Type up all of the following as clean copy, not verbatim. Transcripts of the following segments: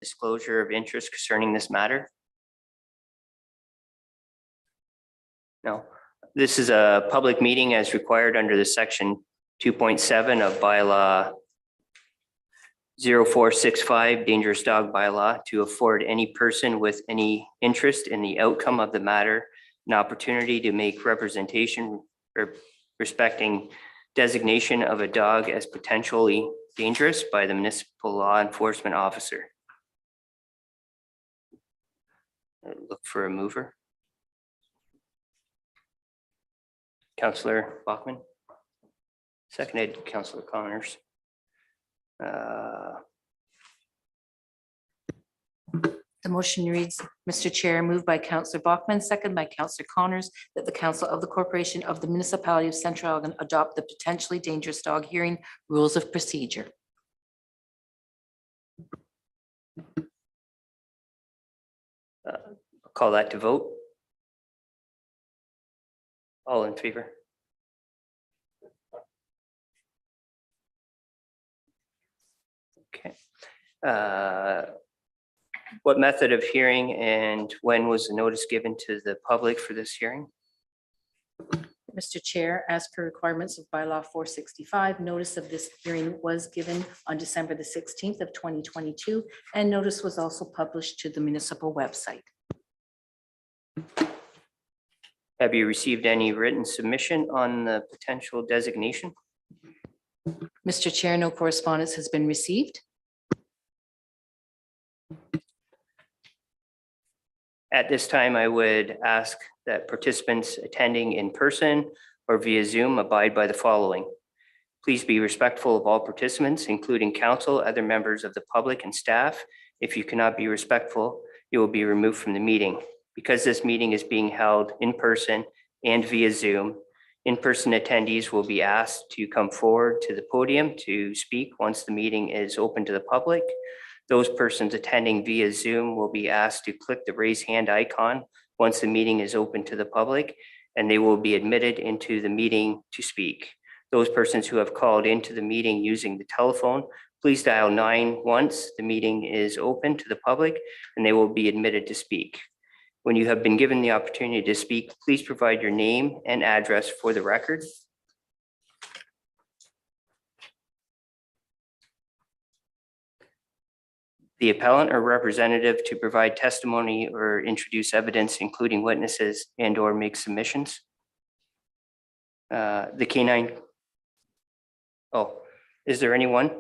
disclosure of interest concerning this matter? No. This is a public meeting as required under the section 2.7 of bylaw 0465 dangerous dog bylaw to afford any person with any interest in the outcome of the matter an opportunity to make representation or respecting designation of a dog as potentially dangerous by the municipal law enforcement officer. Look for a mover. Councillor Bachman. Seconded, Councillor Connors. The motion reads, Mr. Chair, moved by Councillor Bachman, second by Councillor Connors, that the Council of the Corporation of the Municipality of Central Elgin adopt the potentially dangerous dog hearing rules of procedure. Call that to vote. All in favor? Okay. What method of hearing and when was the notice given to the public for this hearing? Mr. Chair, as per requirements of bylaw 465, notice of this hearing was given on December the 16th of 2022, and notice was also published to the municipal website. Have you received any written submission on the potential designation? Mr. Chair, no correspondence has been received. At this time, I would ask that participants attending in person or via Zoom abide by the following. Please be respectful of all participants, including council, other members of the public and staff. If you cannot be respectful, you will be removed from the meeting. Because this meeting is being held in person and via Zoom, in-person attendees will be asked to come forward to the podium to speak once the meeting is open to the public. Those persons attending via Zoom will be asked to click the raise hand icon once the meeting is open to the public, and they will be admitted into the meeting to speak. Those persons who have called into the meeting using the telephone, please dial 9 once the meeting is open to the public, and they will be admitted to speak. When you have been given the opportunity to speak, please provide your name and address for the record. The appellant or representative to provide testimony or introduce evidence, including witnesses and or make submissions. The canine. Oh, is there anyone?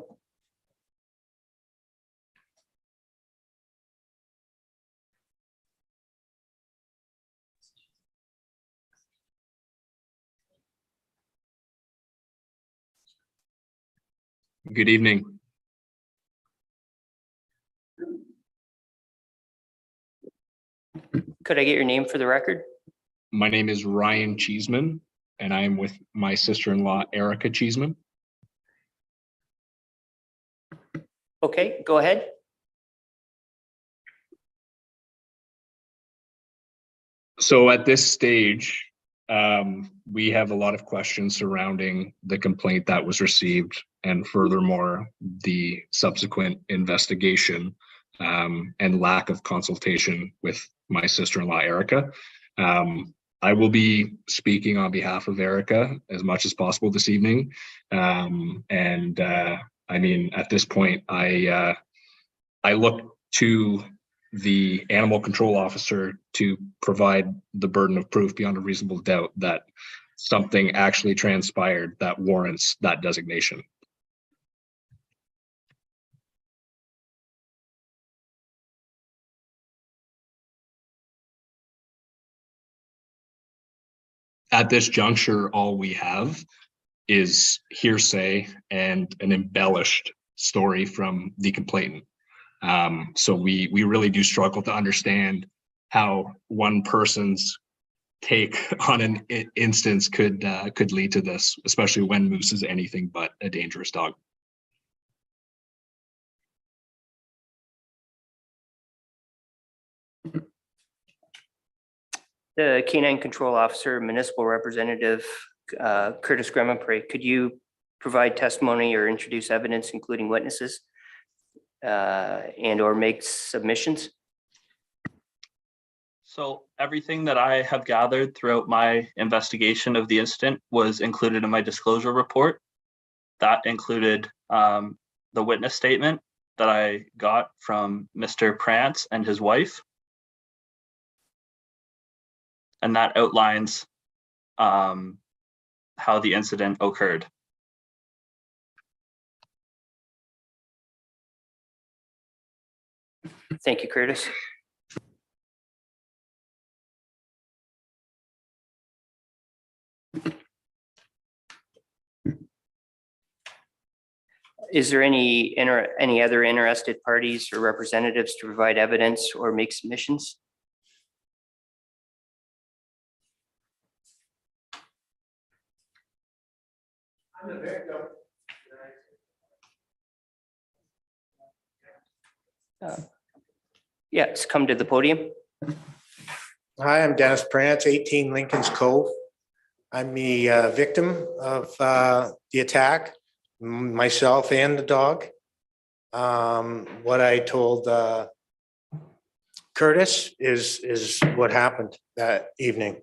Good evening. Could I get your name for the record? My name is Ryan Cheeseman, and I am with my sister-in-law, Erica Cheeseman. Okay, go ahead. So at this stage, we have a lot of questions surrounding the complaint that was received, and furthermore, the subsequent investigation and lack of consultation with my sister-in-law, Erica. I will be speaking on behalf of Erica as much as possible this evening. I mean, at this point, I look to the animal control officer to provide the burden of proof beyond a reasonable doubt that something actually transpired that warrants that designation. At this juncture, all we have is hearsay and an embellished story from the complainant. So we really do struggle to understand how one person's take on an instance could lead to this, especially when Moose is anything but a dangerous dog. The canine control officer, municipal representative, Curtis Gremapre, could you provide testimony or introduce evidence, including witnesses and or make submissions? So everything that I have gathered throughout my investigation of the incident was included in my disclosure report. That included the witness statement that I got from Mr. Prance and his wife. And that outlines how the incident occurred. Thank you, Curtis. Is there any other interested parties or representatives to provide evidence or make submissions? Yes, come to the podium. Hi, I'm Dennis Prance, 18 Lincoln's Cove. I'm the victim of the attack, myself and the dog. What I told Curtis is what happened that evening.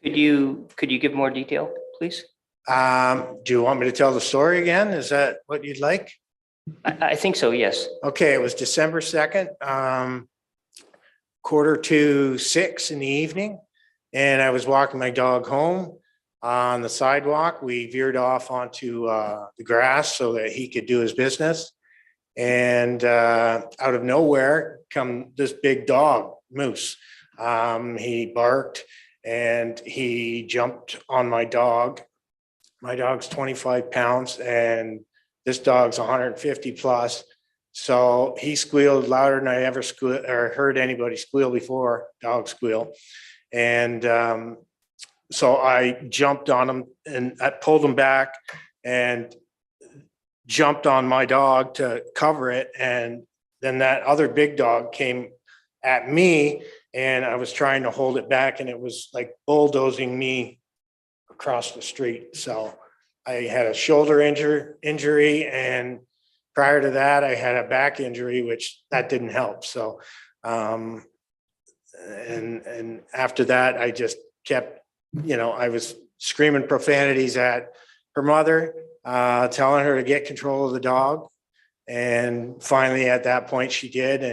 Could you give more detail, please? Do you want me to tell the story again? Is that what you'd like? I think so, yes. Okay, it was December 2nd, 5:45 in the evening, and I was walking my dog home on the sidewalk. We veered off onto the grass so that he could do his business. And out of nowhere come this big dog, Moose. He barked and he jumped on my dog. My dog's 25 pounds and this dog's 150 plus. So he squealed louder than I ever heard anybody squeal before, dog squeal. And so I jumped on him and I pulled him back and jumped on my dog to cover it. And then that other big dog came at me and I was trying to hold it back and it was like bulldozing me across the street. So I had a shoulder injury and prior to that I had a back injury, which that didn't help. So and after that I just kept, I was screaming profanities at her mother, telling her to get control of the dog. And finally at that point she did.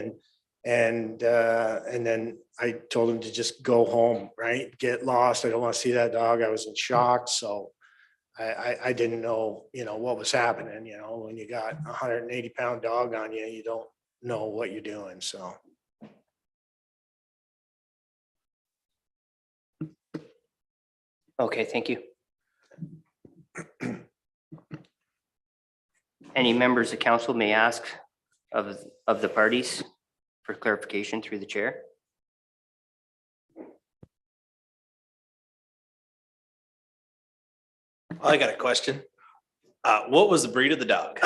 And then I told him to just go home, right? Get lost. I don't want to see that dog. I was in shock. So I didn't know, what was happening. When you got a 180-pound dog on you, you don't know what you're doing. So. Okay, thank you. Any members of council may ask of the parties for clarification through the chair. I got a question. What was the breed of the dog?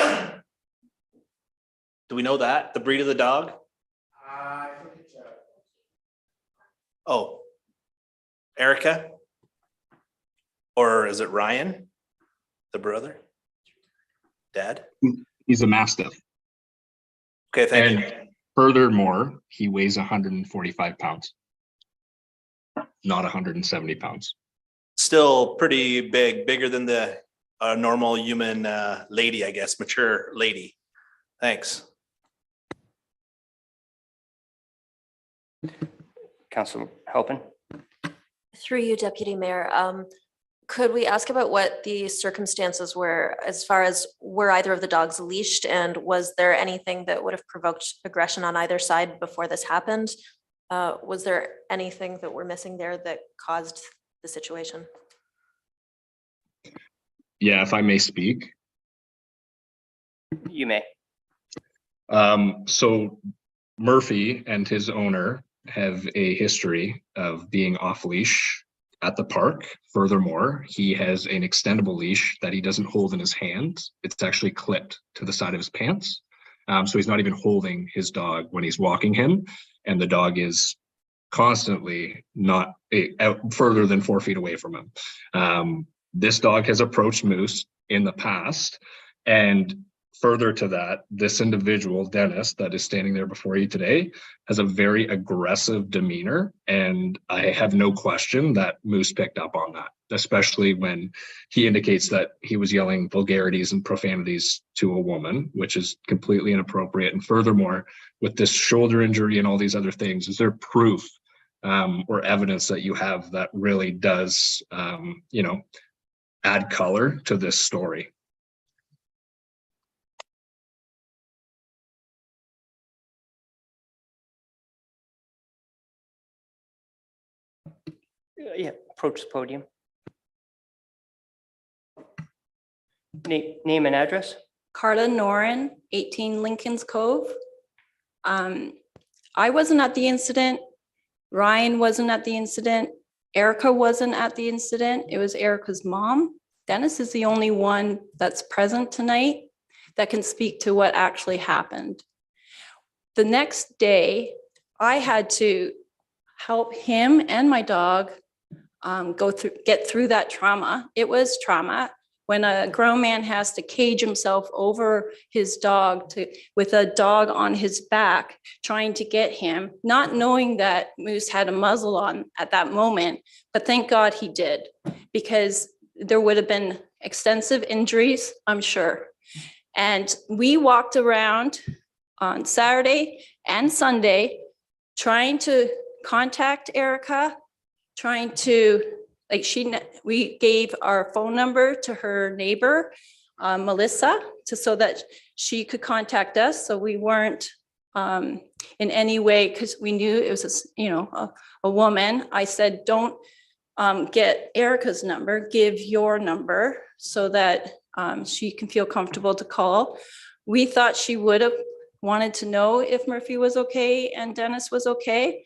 Do we know that? The breed of the dog? Oh, Erica? Or is it Ryan, the brother? Dad? He's a mastiff. Okay, thank you. Furthermore, he weighs 145 pounds, not 170 pounds. Still pretty big, bigger than the normal human lady, I guess, mature lady. Thanks. Councilor Halpin. Through you, Deputy Mayor, could we ask about what the circumstances were as far as were either of the dogs leashed, and was there anything that would have provoked aggression on either side before this happened? Was there anything that we're missing there that caused the situation? Yeah, if I may speak. You may. So Murphy and his owner have a history of being off leash at the park. Furthermore, he has an extendable leash that he doesn't hold in his hand. It's actually clipped to the side of his pants. So he's not even holding his dog when he's walking him. And the dog is constantly not out further than 4 feet away from him. This dog has approached Moose in the past. And further to that, this individual, Dennis, that is standing there before you today, has a very aggressive demeanor. And I have no question that Moose picked up on that, especially when he indicates that he was yelling vulgarities and profanities to a woman, which is completely inappropriate. And furthermore, with this shoulder injury and all these other things, is there proof or evidence that you have that really does, add color to this story? Yeah, approach the podium. Name and address. Carla Noren, 18 Lincoln's Cove. I wasn't at the incident. Ryan wasn't at the incident. Erica wasn't at the incident. It was Erica's mom. Dennis is the only one that's present tonight that can speak to what actually happened. The next day, I had to help him and my dog get through that trauma. It was trauma. When a grown man has to cage himself over his dog with a dog on his back, trying to get him, not knowing that Moose had a muzzle on at that moment, but thank God he did, because there would have been extensive injuries, I'm sure. And we walked around on Saturday and Sunday trying to contact Erica, trying to, we gave our phone number to her neighbor, Melissa, so that she could contact us. So we weren't in any way, because we knew it was a woman. I said, don't get Erica's number, give your number so that she can feel comfortable to call. We thought she would have wanted to know if Murphy was okay and Dennis was okay.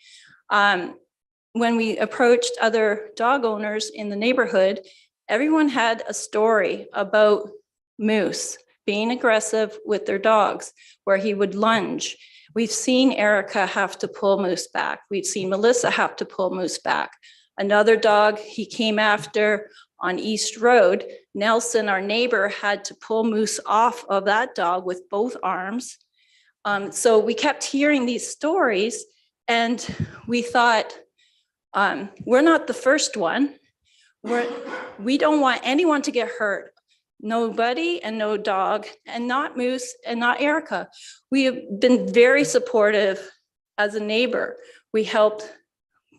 When we approached other dog owners in the neighborhood, everyone had a story about Moose being aggressive with their dogs, where he would lunge. We've seen Erica have to pull Moose back. We've seen Melissa have to pull Moose back. Another dog he came after on East Road, Nelson, our neighbor, had to pull Moose off of that dog with both arms. So we kept hearing these stories, and we thought, we're not the first one. We don't want anyone to get hurt. Nobody and no dog, and not Moose and not Erica. We have been very supportive as a neighbor. We helped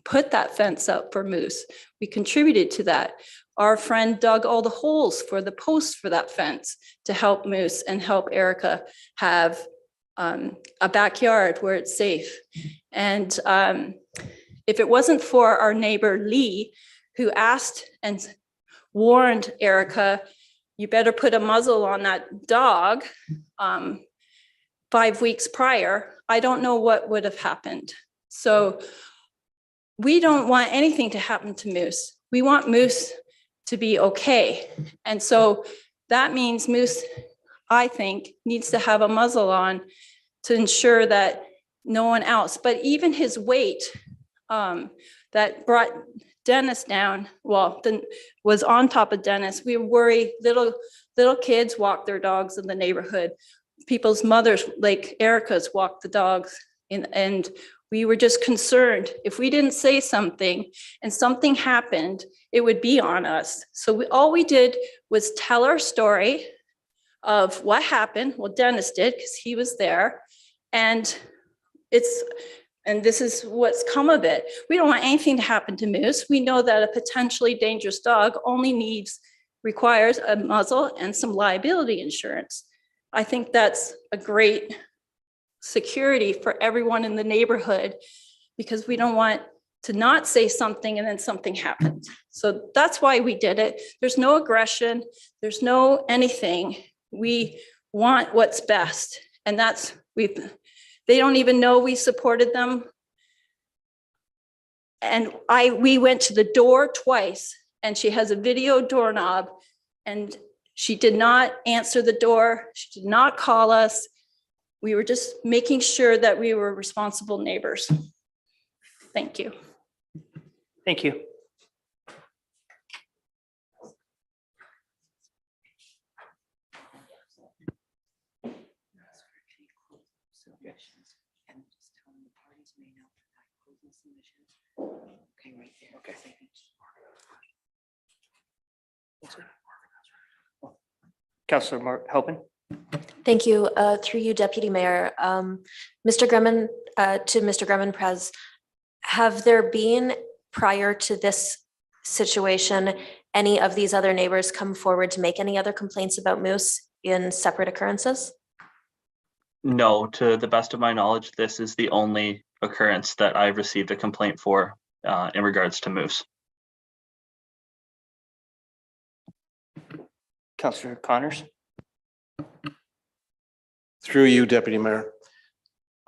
put that fence up for Moose. We contributed to that. Our friend dug all the holes for the posts for that fence to help Moose and help Erica have a backyard where it's safe. And if it wasn't for our neighbor Lee, who asked and warned Erica, you better put a muzzle on that dog 5 weeks prior, I don't know what would have happened. So we don't want anything to happen to Moose. We want Moose to be okay. And so that means Moose, I think, needs to have a muzzle on to ensure that no one else, but even his weight that brought Dennis down, was on top of Dennis. We worry little kids walk their dogs in the neighborhood. People's mothers, like Erica's, walk the dogs and we were just concerned if we didn't say something and something happened, it would be on us. So all we did was tell our story of what happened. Well, Dennis did, because he was there. And this is what's come of it. We don't want anything to happen to Moose. We know that a potentially dangerous dog only requires a muzzle and some liability insurance. I think that's a great security for everyone in the neighborhood, because we don't want to not say something and then something happens. So that's why we did it. There's no aggression. There's no anything. We want what's best. And they don't even know we supported them. And we went to the door twice, and she has a video doorknob, and she did not answer the door. She did not call us. We were just making sure that we were responsible neighbors. Thank you. Thank you. Councillor Halpin. Thank you. Through you, Deputy Mayor. Mr. Grumman, to Mr. Grumman Prez, have there been, prior to this situation, any of these other neighbors come forward to make any other complaints about moose in separate occurrences? No, to the best of my knowledge, this is the only occurrence that I've received a complaint for in regards to moose. Councillor Connors. Through you, Deputy Mayor.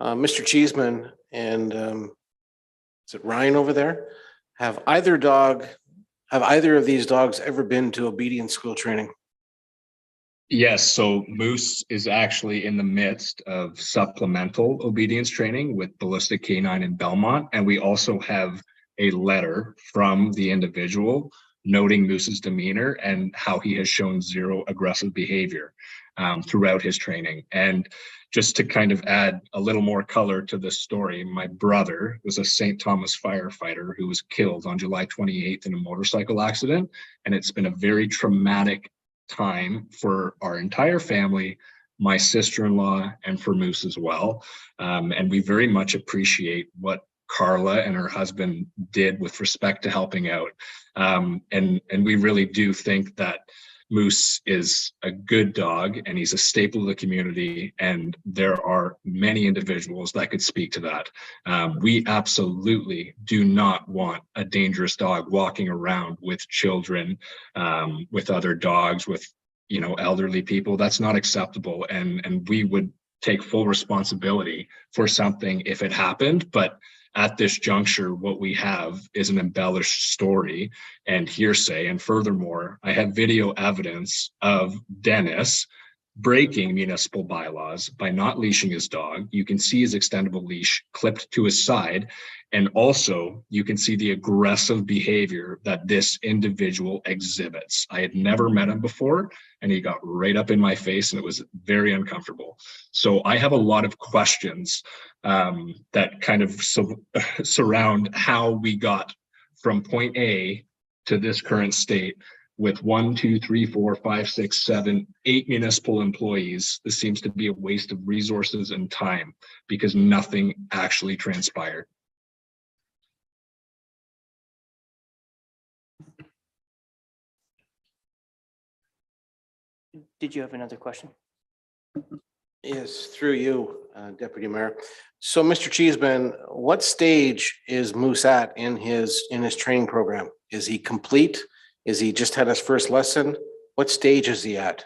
Mr. Cheeseman and is it Ryan over there? Have either of these dogs ever been to obedience school training? Yes, so Moose is actually in the midst of supplemental obedience training with Ballistic Canine in Belmont. And we also have a letter from the individual noting Moose's demeanor and how he has shown zero aggressive behavior throughout his training. And just to kind of add a little more color to this story, my brother was a St. Thomas firefighter who was killed on July 28th in a motorcycle accident. And it's been a very traumatic time for our entire family, my sister-in-law, and for Moose as well. And we very much appreciate what Carla and her husband did with respect to helping out. And we really do think that Moose is a good dog and he's a staple of the community. And there are many individuals that could speak to that. We absolutely do not want a dangerous dog walking around with children, with other dogs, with, you know, elderly people. That's not acceptable. And we would take full responsibility for something if it happened. But at this juncture, what we have is an embellished story and hearsay. And furthermore, I have video evidence of Dennis breaking municipal bylaws by not leashing his dog. You can see his extendable leash clipped to his side. And also you can see the aggressive behavior that this individual exhibits. I had never met him before and he got right up in my face and it was very uncomfortable. So I have a lot of questions that kind of surround how we got from point A to this current state with 1, 2, 3, 4, 5, 6, 7, 8 municipal employees. This seems to be a waste of resources and time because nothing actually transpired. Did you have another question? Yes, through you, Deputy Mayor. So Mr. Cheeseman, what stage is Moose at in his training program? Is he complete? Is he just had his first lesson? What stage is he at?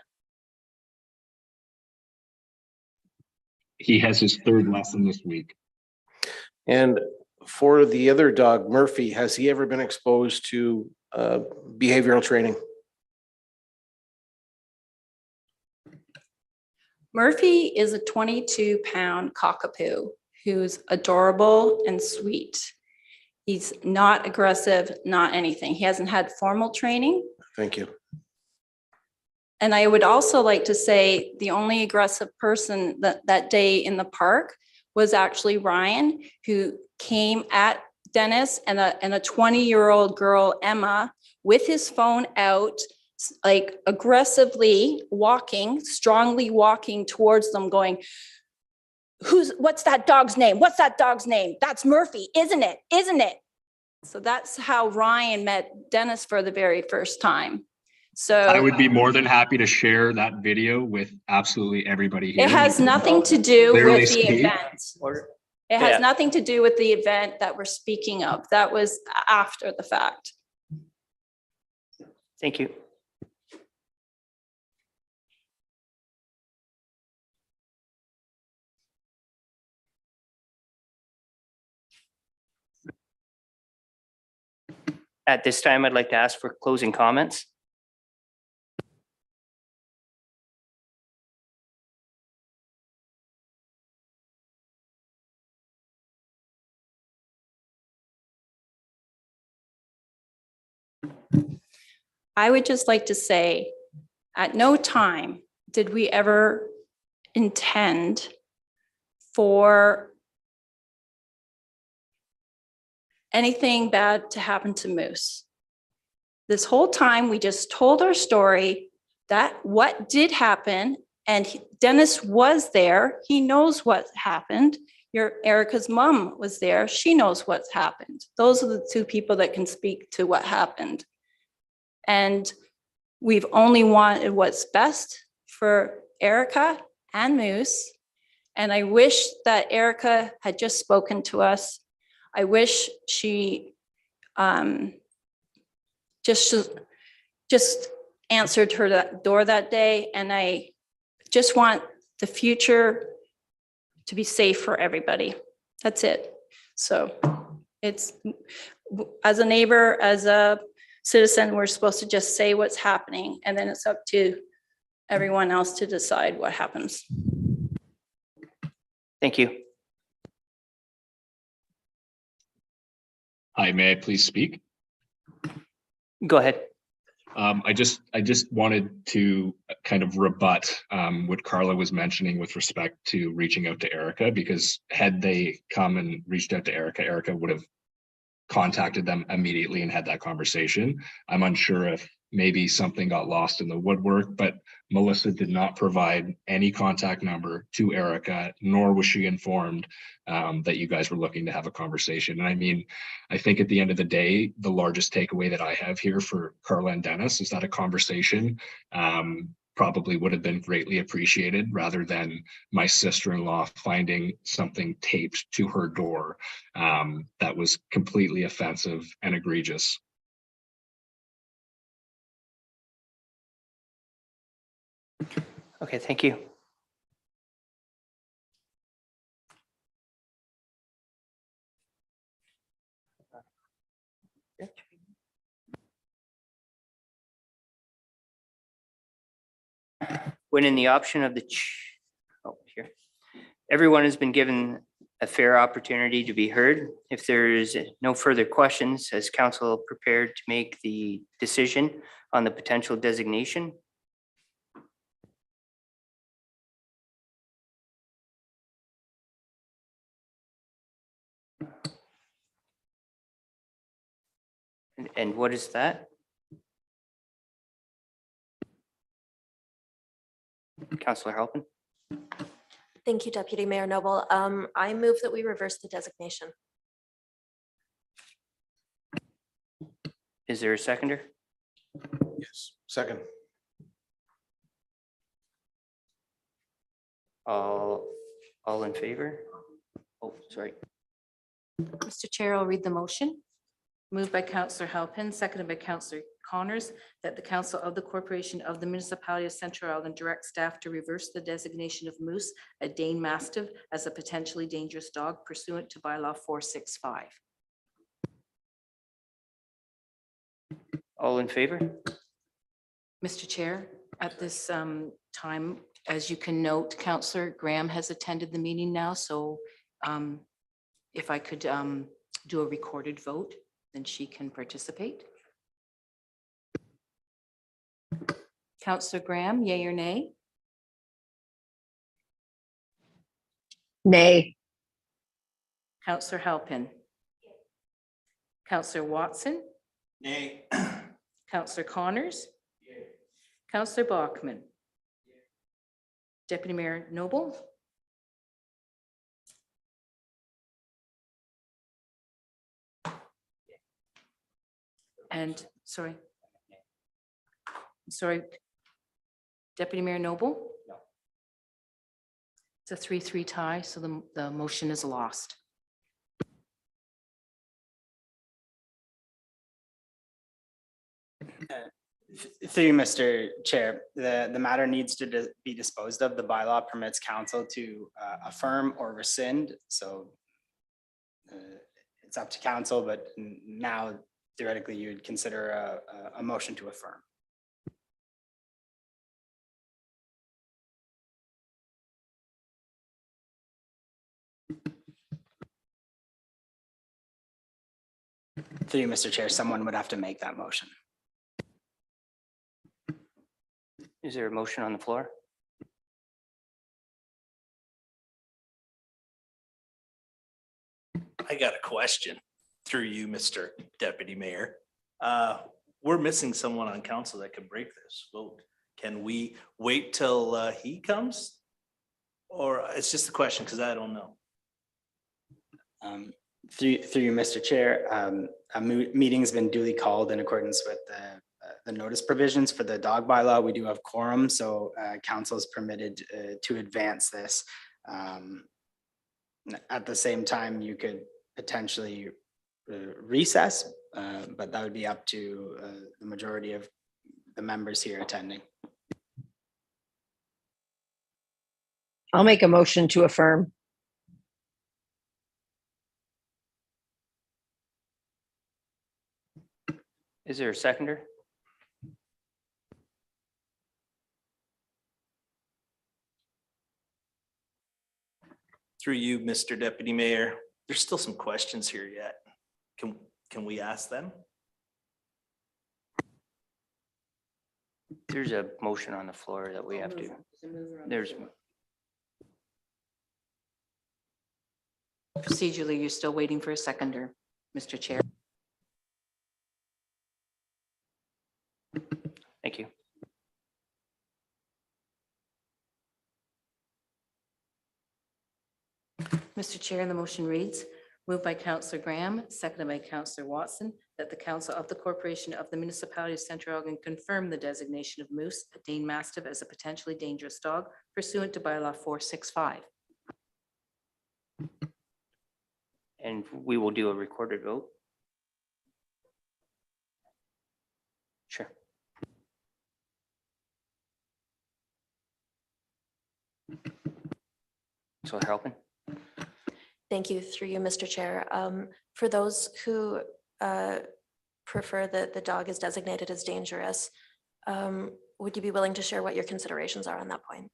He has his third lesson this week. And for the other dog, Murphy, has he ever been exposed to behavioral training? Murphy is a 22-pound cockapoo who's adorable and sweet. He's not aggressive, not anything. He hasn't had formal training. Thank you. And I would also like to say the only aggressive person that day in the park was actually Ryan, who came at Dennis and a 20-year-old girl, Emma, with his phone out, like aggressively walking, strongly walking towards them going, what's that dog's name? What's that dog's name? That's Murphy, isn't it? Isn't it? So that's how Ryan met Dennis for the very first time. So I would be more than happy to share that video with absolutely everybody here. it has nothing to do Clearly with the speak. event. Order. It has Yeah. nothing to do with the event that we're speaking of. That was after the fact. Thank you. At this time, I'd like to ask for closing comments. I would just like to say, at no time did we ever intend for anything bad to happen to Moose. This whole time, we just told our story that what did happen, and Dennis was there. He knows what happened. Your Erica's mom was there. She knows what's happened. Those are the two people that can speak to what happened. And we've only wanted what's best for Erica and Moose. And I wish that Erica had just spoken to us. I wish she just answered her door that day. And I just want the future to be safe for everybody. That's it. So it's, as a neighbor, as a citizen, we're supposed to just say what's happening, and then it's up to everyone else to decide what happens. Thank you. Hi, may I please speak? Go ahead. I just wanted to kind of rebut what Carla was mentioning with respect to reaching out to Erica, because had they come and reached out to Erica, Erica would have contacted them immediately and had that conversation. I'm unsure if maybe something got lost in the woodwork, but Melissa did not provide any contact number to Erica, nor was she informed that you guys were looking to have a conversation. And I mean, I think at the end of the day, the largest takeaway that I have here for Carla and Dennis is that a conversation probably would have been greatly appreciated, rather than my sister-in-law finding something taped to her door that was completely offensive and egregious. Okay, thank you. When in the option of the, here, everyone has been given a fair opportunity to be heard. If there is no further questions, has council prepared to make the decision on the potential designation? And what is that? Councillor Halpin? Thank you, Deputy Mayor Noble. I move that we reverse the designation. Is there a seconder? Yes. Second. All in favor? Oh, sorry. Mr. Chair, I'll read the motion. Moved by Councillor Halpin, seconded by Councillor Connors, that the Council of the Corporation of the Municipality of Central Island direct staff to reverse the designation of Moose, a Dane Mastiff, as a potentially dangerous dog pursuant to bylaw 465. All in favor? Mr. Chair, at this time, as you can note, Councillor Graham has attended the meeting now, so if I could do a recorded vote, then she can participate. Councillor Graham, yea or nay? Nay. Councillor Halpin? Councillor Watson? Nay. Councillor Connors? Councillor Bachman? Deputy Mayor Noble? And sorry. Deputy Mayor Noble? No. It's a 3-3 tie, so the motion is lost. Through you, Mr. Chair, the matter needs to be disposed of. The bylaw permits council to affirm or rescind. So it's up to council, but now theoretically you would consider a motion to affirm. Through you, Mr. Chair, someone would have to make that motion. Is there a motion on the floor? I got a question through you, Mr. Deputy Mayor. We're missing someone on council that can break this vote. Can we wait till he comes? Or it's just a question because I don't know. Through you, Mr. Chair, a meeting's been duly called in accordance with the notice provisions for the dog bylaw. We do have quorum, so council is permitted to advance this. At the same time, you could potentially recess, but that would be up to the majority of the members here attending. I'll make a motion to affirm. Is there a seconder? Through you, Mr. Deputy Mayor, there's still some questions here yet. Can we ask them? There's a motion on the floor that we have to, there's, Procedurally, you're still waiting for a seconder, Mr. Chair. thank you. Mr. Chair, the motion reads, moved by Councillor Graham, seconded by Councillor Watson, that the Council of the Corporation of the Municipality of Central Elgin confirm the designation of Moose, a Dane Mastiff, as a potentially dangerous dog pursuant to bylaw 465. And we will do a recorded vote. Sure. So helping. Thank you, through you, Mr. Chair. For those who prefer that the dog is designated as dangerous, would you be willing to share what your considerations are on that point?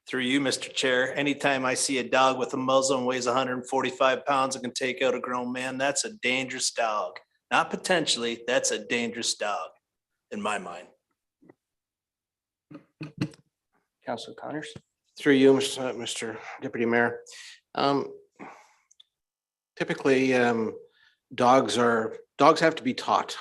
Through you, Mr. Chair, anytime I see a dog with a muzzle and weighs 145 pounds and can take out a grown man, that's a dangerous dog. Not potentially, that's a dangerous dog in my mind. Councilor Connors. Through you, Mr. Deputy Mayor. Typically, dogs have to be taught.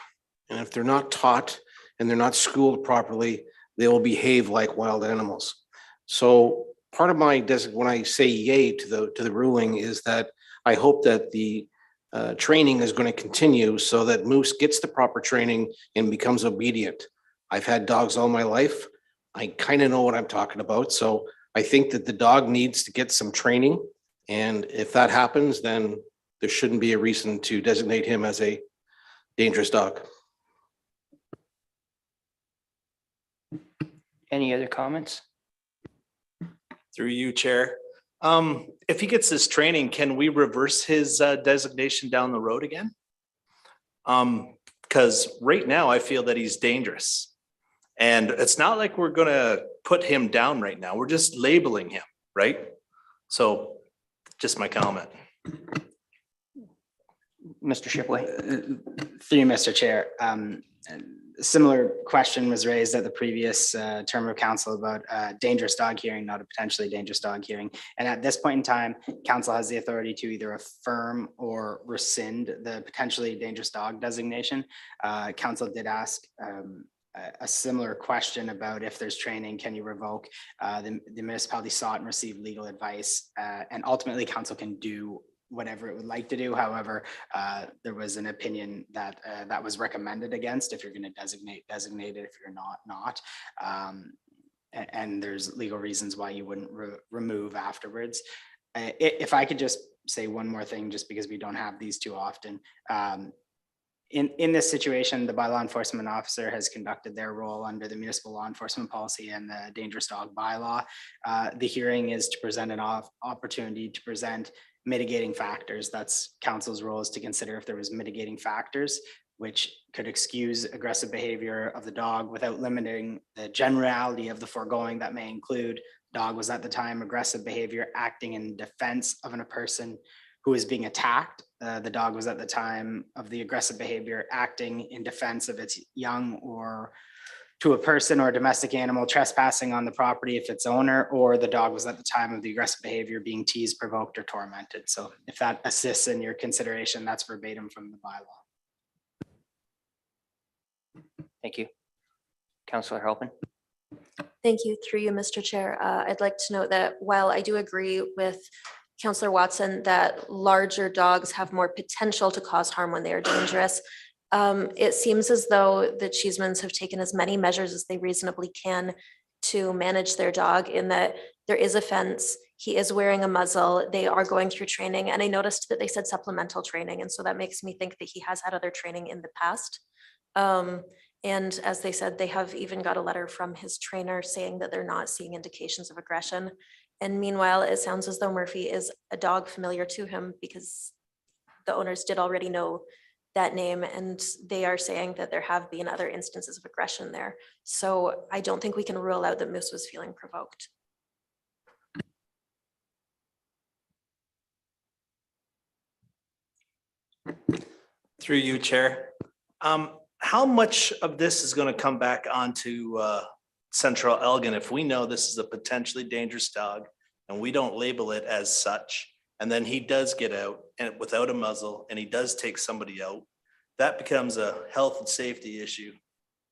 And if they're not taught and they're not schooled properly, they will behave like wild animals. So part of my when I say yay to the ruling is that I hope that the training is going to continue so that Moose gets the proper training and becomes obedient. I've had dogs all my life. I kind of know what I'm talking about. So I think that the dog needs to get some training. And if that happens, then there shouldn't be a reason to designate him as a dangerous dog. Any other comments? Through you, Chair. If he gets this training, can we reverse his designation down the road again? Because right now I feel that he's dangerous. And it's not like we're gonna put him down right now. We're just labeling him, right? So just my comment. Mr. Shipway. Through you, Mr. Chair. A similar question was raised at the previous term of council about dangerous dog hearing, not a potentially dangerous dog hearing. And at this point in time, council has the authority to either affirm or rescind the potentially dangerous dog designation. Council did ask a similar question about if there's training, can you revoke? The municipality sought and received legal advice, and ultimately council can do whatever it would like to do. However, there was an opinion that that was recommended against. If you're going to designate it, if you're not. And there's legal reasons why you wouldn't remove afterwards. If I could just say one more thing, just because we don't have these too often. In this situation, the bylaw enforcement officer has conducted their role under the municipal law enforcement policy and the dangerous dog bylaw. The hearing is to present an opportunity to present mitigating factors. That's council's role, is to consider if there was mitigating factors which could excuse aggressive behavior of the dog without limiting the generality of the foregoing. That may include dog was at the time aggressive behavior acting in defense of a person who is being attacked. The dog was at the time of the aggressive behavior acting in defense of its young or to a person or domestic animal trespassing on the property if its owner or the dog was at the time of the aggressive behavior being teased, provoked, or tormented. So if that assists in your consideration, that's verbatim from the bylaw. Thank you. Councillor Halpin. Thank you. Through you, Mr. Chair. I'd like to note that while I do agree with Councillor Watson that larger dogs have more potential to cause harm when they are dangerous, it seems as though the Cheesemans have taken as many measures as they reasonably can to manage their dog, in that there is a fence, he is wearing a muzzle, they are going through training, and I noticed that they said supplemental training, and so that makes me think that he has had other training in the past. And as they said, they have even got a letter from his trainer saying that they're not seeing indications of aggression. And meanwhile, it sounds as though Murphy is a dog familiar to him, because the owners did already know that name, and they are saying that there have been other instances of aggression there. So I don't think we can rule out that Moose was feeling provoked. Through you, Chair. How much of this is going to come back onto Central Elgin if we know this is a potentially dangerous dog and we don't label it as such, and then he does get out and without a muzzle and he does take somebody out? That becomes a health and safety issue,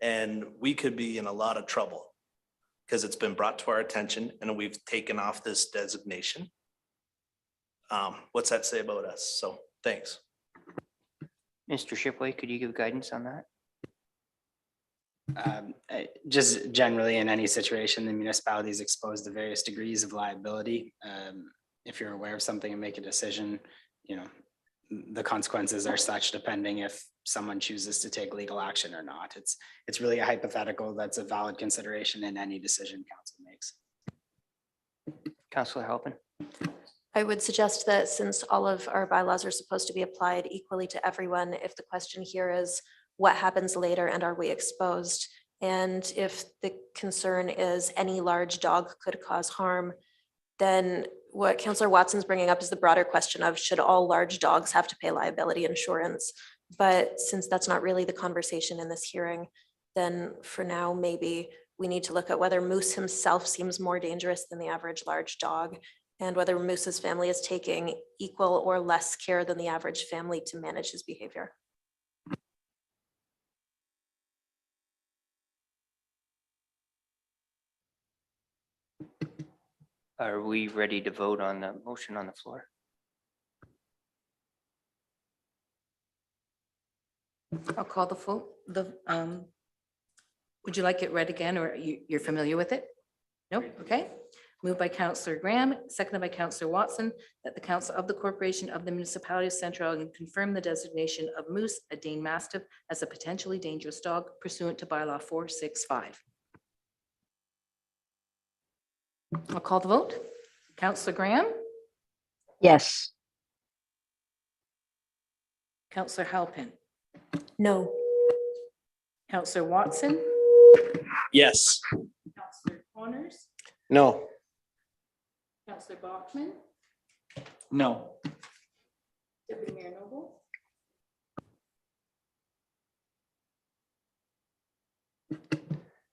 and we could be in a lot of trouble because it's been brought to our attention and we've taken off this designation. What's that say about us? So thanks. Mr. Shipway, could you give guidance on that? Just generally in any situation, the municipality is exposed to various degrees of liability. If you're aware of something and make a decision, you know, the consequences are such depending if someone chooses to take legal action or not. It's really a hypothetical that's a valid consideration in any decision council makes. Councillor Halpin. I would suggest that since all of our bylaws are supposed to be applied equally to everyone, if the question here is what happens later and are we exposed? And if the concern is any large dog could cause harm, then what Councillor Watson's bringing up is the broader question of should all large dogs have to pay liability insurance? But since that's not really the conversation in this hearing, then for now, maybe we need to look at whether Moose himself seems more dangerous than the average large dog, and whether Moose's family is taking equal or less care than the average family to manage his behavior. Are we ready to vote on the motion on the floor? I'll call the vote. Would you like it read again, or you're familiar with it? Nope, okay. Moved by Councillor Graham, seconded by Councillor Watson, that the Council of the Corporation of the Municipality of Central Elgin confirm the designation of Moose, a Dane Mastiff, as a potentially dangerous dog pursuant to bylaw 465. I'll call the vote. Councillor Graham, Yes. Councillor Halpin, No. Councillor Watson, Yes. Councillor Connors, No. Councillor Bachman, No. Deputy Mayor Noble,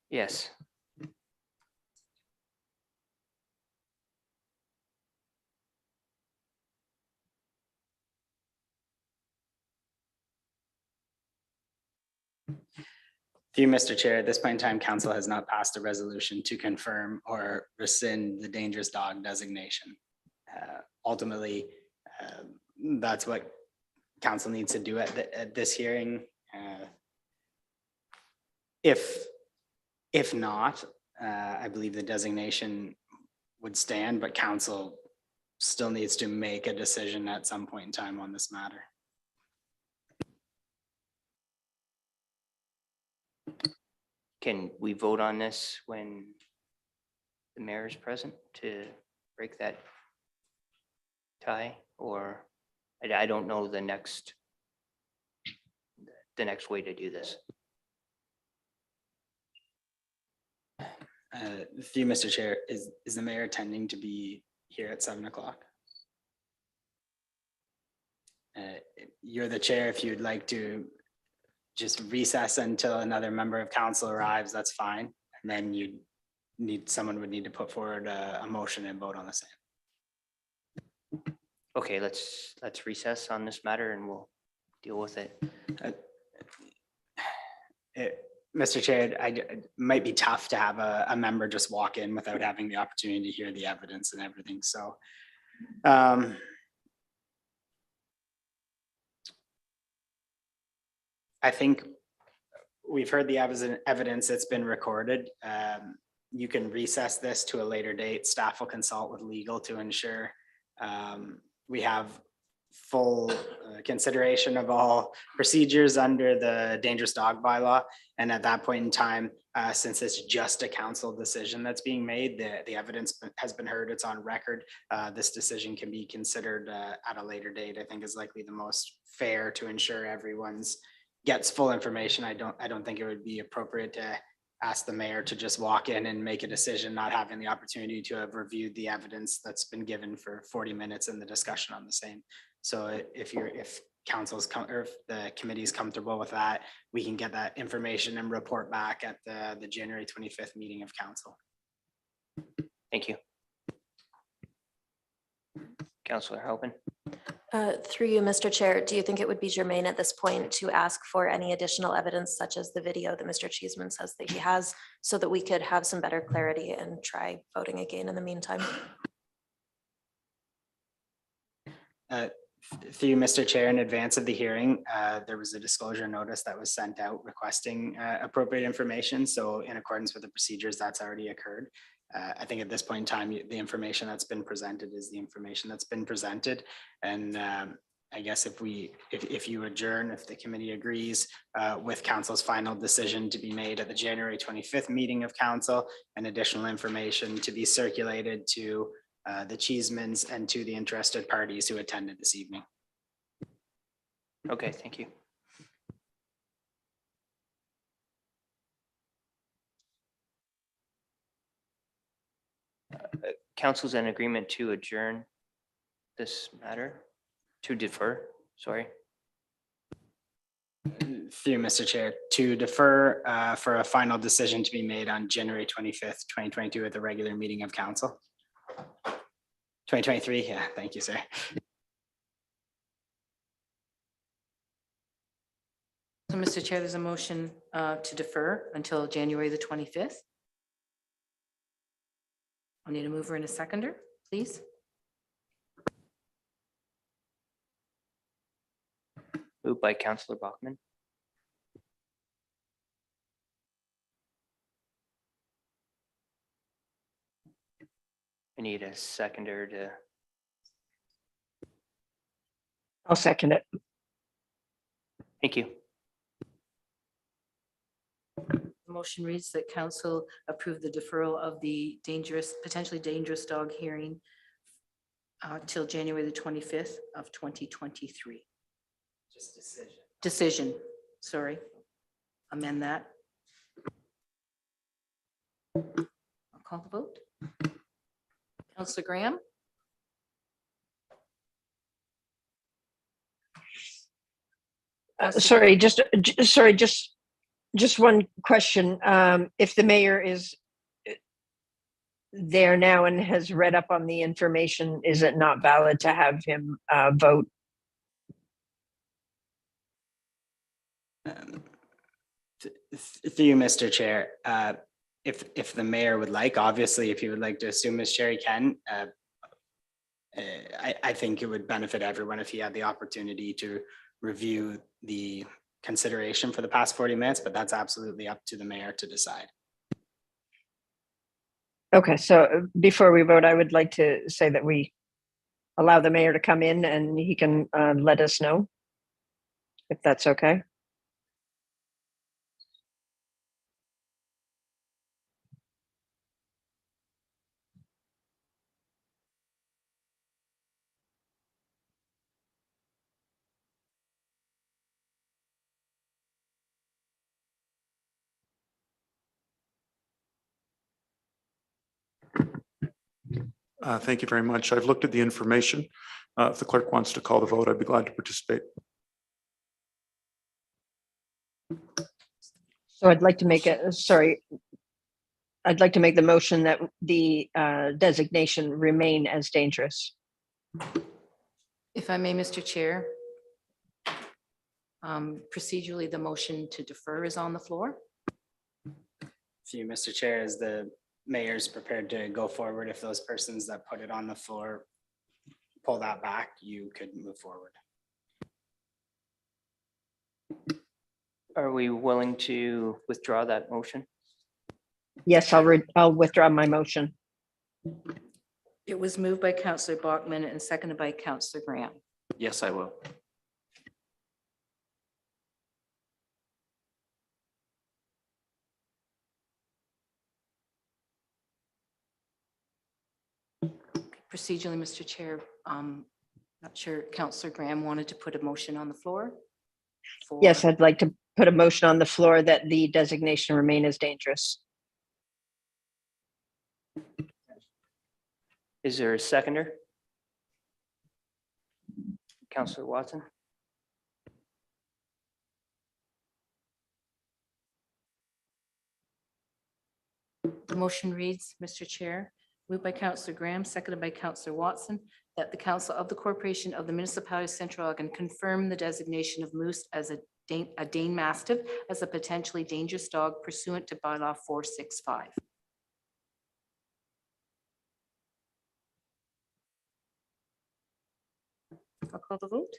Yes. Through you, Mr. Chair, at this point in time, council has not passed a resolution to confirm or rescind the dangerous dog designation. Ultimately, that's what council needs to do at this hearing. If not, I believe the designation would stand, but council still needs to make a decision at some point in time on this matter. Can we vote on this when the mayor is present to break that tie? Or I don't know the next way to do this. Through you, Mr. Chair, is the mayor intending to be here at 7 o'clock? You're the chair. If you'd like to just recess until another member of council arrives, that's fine. And then someone would need to put forward a motion and vote on the same. Okay, let's recess on this matter and we'll deal with it. Mr. Chair, it might be tough to have a member just walk in without having the opportunity to hear the evidence and everything, so. I think we've heard the evidence that's been recorded. You can recess this to a later date. Staff will consult with legal to ensure we have full consideration of all procedures under the dangerous dog bylaw. And at that point in time, since it's just a council decision that's being made, the evidence has been heard, it's on record. This decision can be considered at a later date, I think is likely the most fair to ensure everyone's gets full information. I don't think it would be appropriate to ask the mayor to just walk in and make a decision, not having the opportunity to have reviewed the evidence that's been given for 40 minutes in the discussion on the same. So if council's or if the committee is comfortable with that, we can get that information and report back at the January 25th meeting of council. Thank you. Councillor Halpin. Through you, Mr. Chair, do you think it would be germane at this point to ask for any additional evidence such as the video that Mr. Cheeseman says that he has, so that we could have some better clarity and try voting again in the meantime? Through you, Mr. Chair, in advance of the hearing, there was a disclosure notice that was sent out requesting appropriate information. So in accordance with the procedures, that's already occurred. I think at this point in time, the information that's been presented is the information that's been presented. And I guess if you adjourn, if the committee agrees with council's final decision to be made at the January 25th meeting of council, and additional information to be circulated to the Cheesemans and to the interested parties who attended this evening. Okay, thank you. Council's in agreement to adjourn this matter, to defer, sorry. Through Mr. Chair, to defer for a final decision to be made on January 25th, 2022 at the regular meeting of council. 2023, yeah, thank you, sir. So, Mr. Chair, there's a motion to defer until January the 25th. I'll need a mover and a seconder, please. Moved by Councillor Bachmann. I need a seconder to, I'll second it. thank you. The motion reads that council approve the deferral of the potentially dangerous dog hearing till January the 25th of 2023. Just decision. Decision, sorry. Amend that. I'll call the vote. Councillor Graham? Sorry, just one question. If the mayor is there now and has read up on the information, is it not valid to have him vote? Through you, Mr. Chair, if the mayor would like, obviously, if you would like to assume as chair, he can. I think it would benefit everyone if he had the opportunity to review the consideration for the past 40 minutes, but that's absolutely up to the mayor to decide. Okay, so before we vote, I would like to say that we allow the mayor to come in and he can let us know if that's okay. Thank you very much. I've looked at the information. If the clerk wants to call the vote, I'd be glad to participate. So I'd like to make I'd like to make the motion that the designation remain as dangerous. If I may, Mr. Chair. Procedurally, the motion to defer is on the floor. Through you, Mr. Chair, is the mayor's prepared to go forward. If those persons that put it on the floor pull that back, you could move forward. Are we willing to withdraw that motion? Yes, I'll withdraw my motion. It was moved by Councillor Bachman and seconded by Councillor Graham. Yes, I will. Procedurally, Mr. Chair, not sure Councillor Graham wanted to put a motion on the floor. Yes, I'd like to put a motion on the floor that the designation remain as dangerous. Is there a seconder? Councillor Watson? The motion reads, Mr. Chair, moved by Councillor Graham, seconded by Councillor Watson, that the Council of the Corporation of the Municipality of Central Ogden confirm the designation of moose as a Dane Mastiff as a potentially dangerous dog pursuant to bylaw 465. I'll call the vote.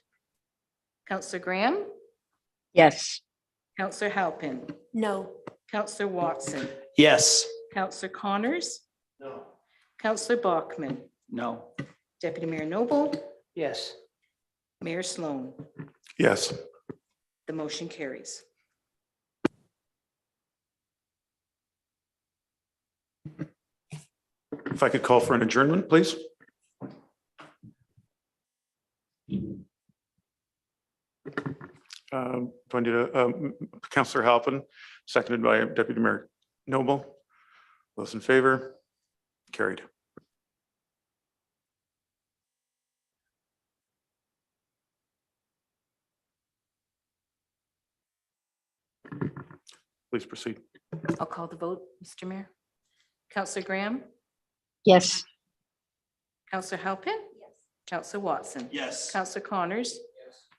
Councillor Graham, Yes. Councillor Halpin, No. Councillor Watson, Yes. Councillor Connors, No. Councillor Bachman, No. Deputy Mayor Noble, Yes. Mayor Sloan. Yes. The motion carries. If I could call for an adjournment, please. Do I need Councillor Halpin, seconded by Deputy Mayor Noble. Those in favor? Carried. Please proceed. I'll call the vote, Mr. Mayor. Councillor Graham, Yes. Councillor Halpin. Yes. Councillor Watson. Yes. Councillor Connors.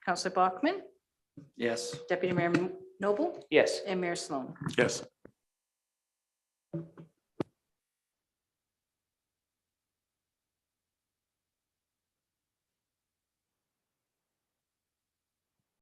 Councillor Bachman, Yes. Deputy Mayor Noble, Yes. and Mayor Sloan. Yes.